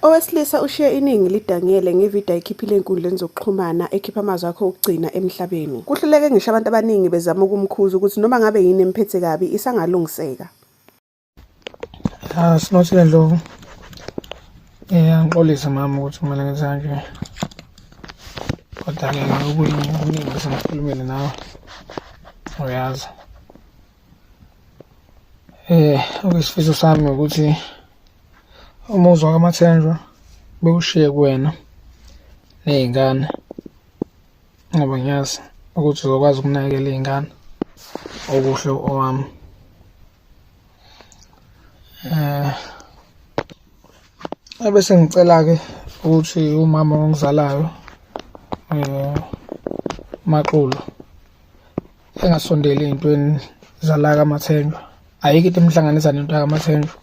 Owesilisa ushiye iningi lidangele ngevidiyo ayikhiphile ey'nkundleni zokuxhumana ekhipha amazwi akhe okugcina emhlabeni. Kuhluleke ngisho abantu abaningi bezama ukumkhuza ukuthi noma ngabe yini emphethe kabi isangalungiseka. Sinothile Ndlovu. Angixolise mama ukuthi kumele ngenze kanje. Kodwa-ke okuningi bese ngikhulumile nawe. Uyazi. Okuyisifiso sami ukuthi umuzwa kaMathenjwa bewushiye kuwena ney'ngane ngoba ngiyazi ukuthi uzokwazi ukunakekela iy'ngane okuhle owami. Ebese ngicela-ke ukuthi umama ongizalayo Maqulu engasondeli ey'ntweni zala kaMathenjwa. Ayikho into emhlanganisa nento kaMathenjwa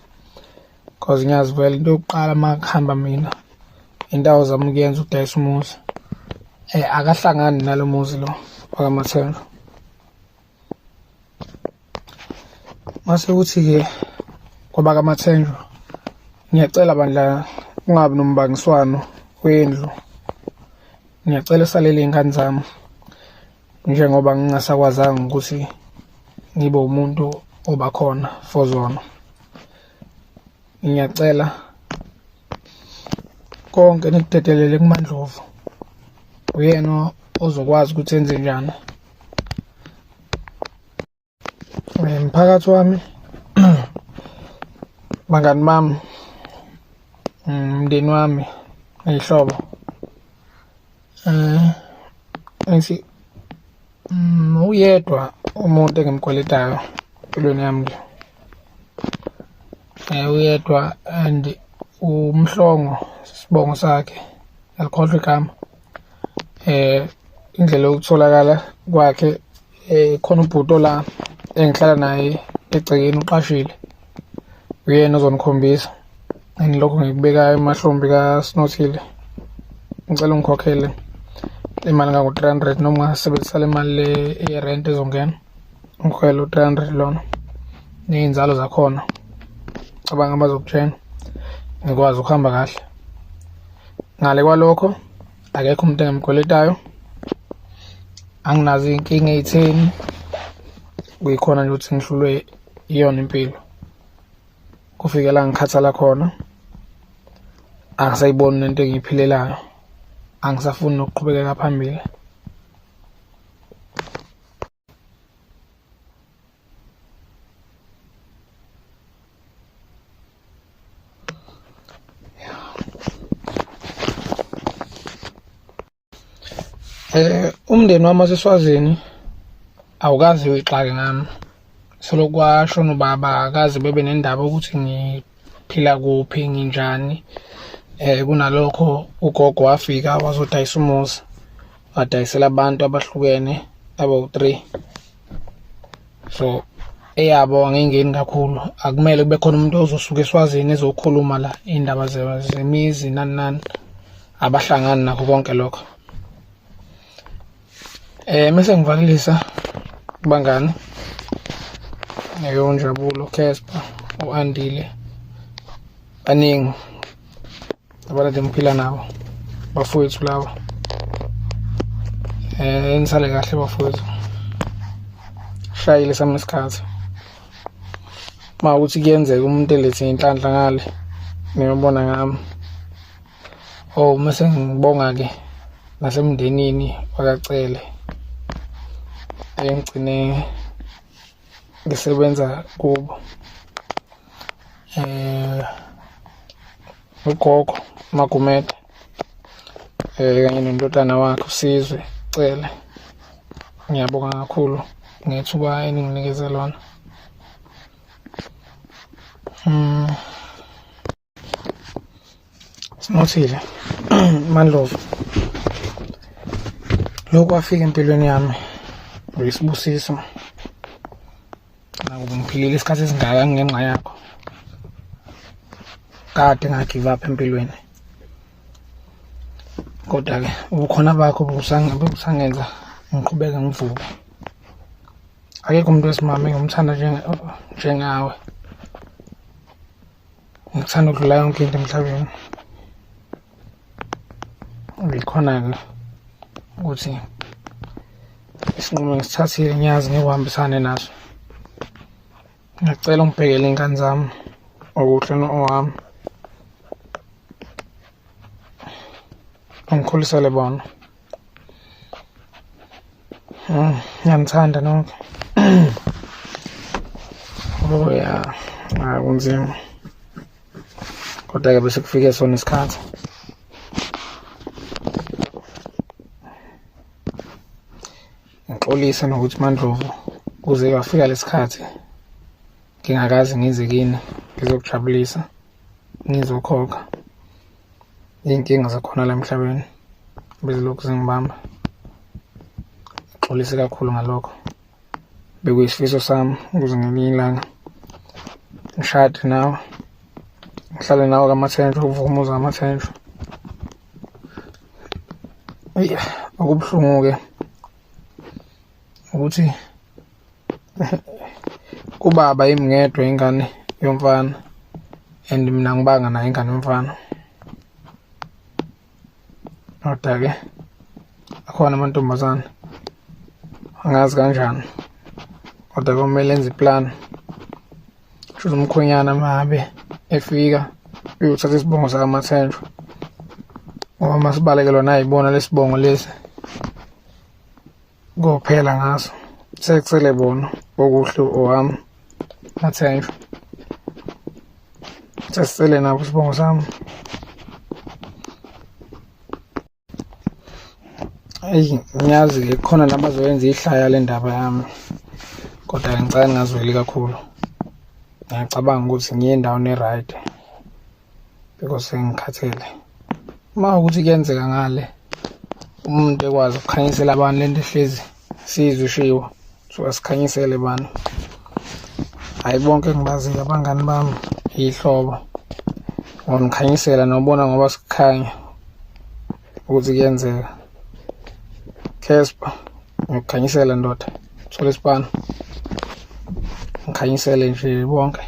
cause ngiyazi vele into yokuqala uma kuhamba mina into awuzama ukuyenza ukudayisa umuzi. Akahlangani nalo muzi lo wakaMathenjwa. Mase kuthi-ke kwaba kaMathenjwa ngiyacela bandla kungabi nombangiswano wendlu. Ngiyacela usalele iy'ngane zami njengoba ngingasakwazanga ukuthi ngibe umuntu obakhona for zona. Ngiyacela konke nikudedelele kuMaNdlovu. Uyena ozokwazi ukuthi enze njani. Mphakathi wami, bangani bami, umndeni wami, ey'hlobo. Ngithi uyedwa umuntu engimkweletayo empilweni yami nje. Uyedwa and uMhlongo sibongo sakhe alikhohlwa igama. Indlela yokutholakala kwakhe khona ubhuti la engihlala naye egcekeni uqashile. Uyena ozonikhombisa ngilokho ngikubekayo emahlombe kaSinothile. Ngicela ungikhokhele imali engango-300 noma ungasebenzisa le mali ye-rent ezongena. Ngikhokhele u-300 lona ney'nzalo zakhona. Cabanga bazokutshena ngikwazi ukuhamba kahle. Ngale kwalokho akekho umuntu engimkweletayo. Anginazo iy'nkinga ey'theni. Kuyikhona nje ukuthi ngihlulwe iyona impilo. Kufike la ngikhathala khona. Angisayiboni nento engiyiphilelayo. Angisafuni nokuqhubekela phambili. Umndeni wami waseSwazini awukazi uyixake ngami. Selokhu kwashona ubaba akaze bebe nendaba ukuthi ngiphila kuphi nginjani. Kunalokho ugogo wafika wazodayisa umuzi. Wadayisela abantu abahlukene abawu-3. So eyabo angengeni kakhulu. Akumele kube khona umuntu ozosuka eSwazini ezokhuluma la indaba zemizi nani abahlangani nakho konke lokho. Mase ngivalelisa bangani uNjabulo, Casper, u-Andile, baningi abantu engiphila nabo, bafowethu labo. Nisale kahle bafowethu. Shayile sami isikhathi. Uma ukuthi kuyenzeka umuntu elethe inhlanhla ngale niyobona ngami. Mase ngibonga-ke nasemndenini wakaCele engigcine ngisebenza kubo. Ugogo Magumede kanye nendodana wakhe uSizwe Cele. Ngiyabonga kakhulu ngethuba eninginikeze lona. Sinothile Mandlovu. Lokhu wafika empilweni yami uyisibusiso. Nakuba ngiphilile isikhathi esingaka ngenxa yakho. Kade ngagive up empilweni. Kodwa-ke ubukhona bakho busangenza ngiqhubeke ngivuka. Akekho umuntu wesimame engimthanda njengawe. Ngithanda ukudlula yonke into emhlabeni. Ngikhona-ke ukuthi isinqumo ngisithathile ngiyazi ngikuhambisane naso. Ngiyacela ungibhekele iy'ngane zami okuhle no-owami, ungikhulisele bona. Ngiyanithanda nonke. Oh ya, kunzima kodwa-ke bese kufike sona isikhathi. Ngixolise nokuthi Mandlovu kuze kwafika lesikhathi ngingakazi ngize kini ngizokujabulisa, ngizokhokha iy'nkinga zakhona la emhlabeni bezilokhu zingibamba. Ngixolise kakhulu ngalokho. Bekuyisifiso sami ukuze ngelinye ilanga ngishade nawe, ngihlale nawe kaMathenjwa, uvukumuza kaMathenjwa. Okubuhlungu-ke ukuthi kubaba yimi ngedwa ingane yomfana and mina ngibanga nayo ingane yomfana. Kodwa-ke akhona amantombazane angazi kanjani, kodwa kumele enze iplani. Shuthi umkhwenyana mabe efika uyothatha isibongo sakaMathenjwa, ngoba masibalekelwa nayibona lesibongo lesi kophela ngaso. Sekusele bona okuhle owami Mathenjwa, sesisele nabo isibongo sami. Ngiyazi-ke khona nabazoyenza ihlaya le ndaba yami, kodwa ngicela ngingazweli kakhulu. Ngiyacabanga ukuthi ngiye endaweni e-right because sengikhathele. Uma ukuthi kuyenzeka ngale umuntu ekwazi ukukhanyisela abantu lento ehlezi sizwe ishiwo, so asikhanyisele bani. Hayi bonke engibaziyo abangani bami iy'hlobo, ngikhanyisela nobona ngoba sikukhanya ukuthi kuyenzeka. Casper ngikukhanyisela ndoda, thola isipana ngikhanyisele nje bonke.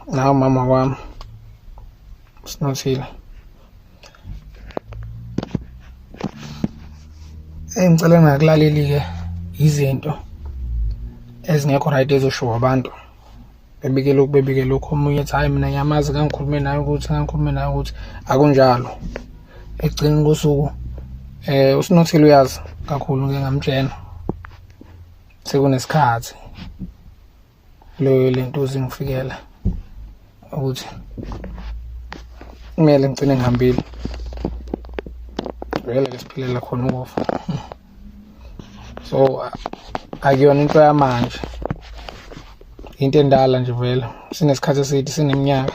Nawe mama wami Sinothile, engicela ngakulaleli-ke izinto ezingekho right ezoshiwo abantu. Bebike lokhu, omunye ethi hayi mina ngiyamazi ngangikhulume naye ukuthi akunjalo. Ekugcineni kosuku uSinothile uyazi kakhulu, ngeke ngamtshela sekunesikhathi lento zingifikela ukuthi kumele ngigcine ngihambile. Vele-ke siphilela khona ukufa, so akuyona into yamanje, into endala nje vele. Sinesikhathi eside, sineminyaka,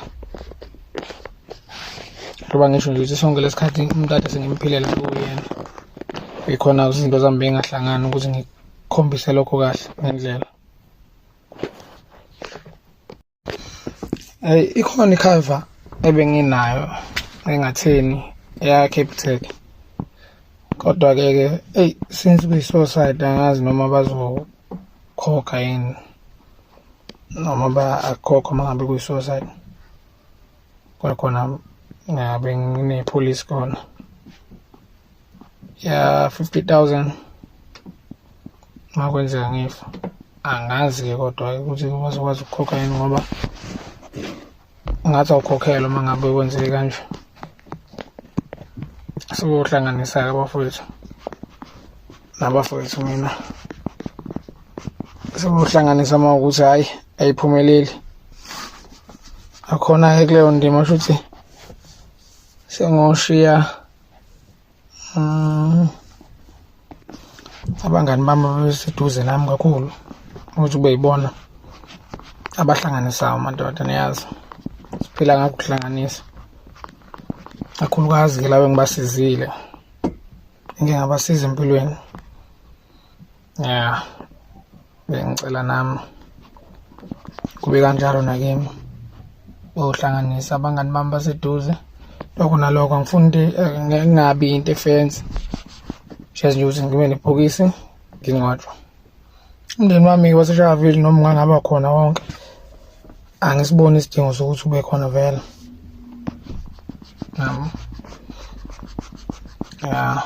ngoba ngisho nje ukuthi sonke lesikhathi umuntu ade sengimpilela kuyena. Ikhona izinto zami bengahlangani ukuthi ngikhombise lokho kahle ngendlela. Ikhona ikhava ebenginayo engatheni eya Capitec, kodwa-ke since kuyi-suicide angazi noma bazokhokha yini noma bakhokha uma ngabe kuyi-suicide. Kodwa khona ngabe ngine-police khona ya 50,000 makwenzeka ngifa. Angazi-ke kodwa ukuthi bazokwazi ukukhokha yini, ngoba ngathi awukhokhelwa uma ngabe kwenzeke kanje. Sibohlanganisa-ke abafowethu nabafowethu, mina sibohlanganisa uma ukuthi hhayi ayiphumeleli. Akhona-ke kuleyo ndima shuthi sengoshiya abangani bami beseduze nami kakhulu ukuthi kube yibona abahlanganisayo amadoda. Niyazi siphila ngakho ukuhlanganisa, kakhulukazi-ke laba engibasizile, engike ngabasiza empilweni. Ya, bengicela nami kube kanjalo nakimi, bohlanganisa abangani bami baseduze. Lokho nalokho angifuni ngingabi into efensi, just nje ukuthi ngibe nebhokisi ngingcwatshwa. Umndeni wami waseshayavile noma ungangaba khona wonke, angisiboni isidingo sokuthi ube khona vele. ya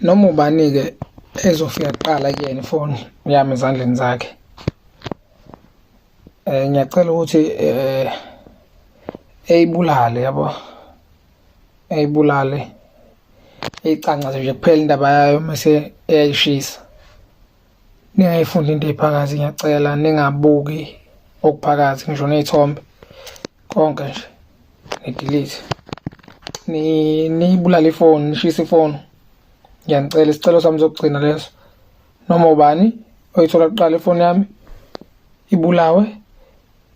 noma ubani-ke ezofika kuqala kuyena ifoni yami ezandleni zakhe, ngiyacela ukuthi eyibulale, yabo, eyibulale, eyicancaze nje kuphela indaba yayo mase eyayishisa. Ningayifundi into ephakathi, ngiyacela ningabuki okuphakathi, ngisho ney'thombe konke nje ni-delete, niyibulale ifoni, nishise ifoni. Ngiyanicela, isicelo sami sokugcina leso. Noma ubani oyithola kuqala ifoni yami ibulawe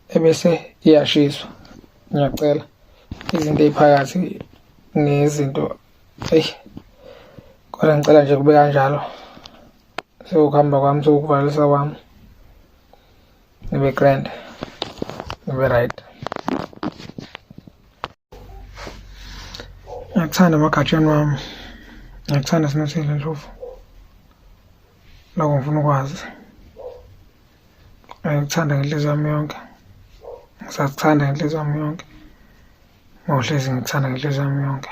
ebese iyashiswa. Ngiyacela izinto ey'phakathi nezinto kodwa ngicela nje kube kanjalo. Sekuhamba kwami, sekuvalisa kwami, nibe grand, nibe right. Ngiyakuthanda magatsheni wami, ngiyakuthanda Sinothile Ndlovu, lokho ngifuna ukwazi. Ngikuthanda ngenhliziyo yami yonke, ngisakuthanda ngenhliziyo yami yonke, ngohlezi ngikuthanda ngenhliziyo yami yonke.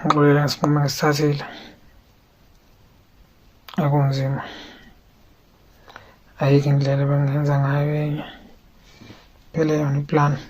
Ngixolele ngesinqumo engisithathile, akunzima, ayikho indlela ebengingenza ngayo enye, phela yona iplani.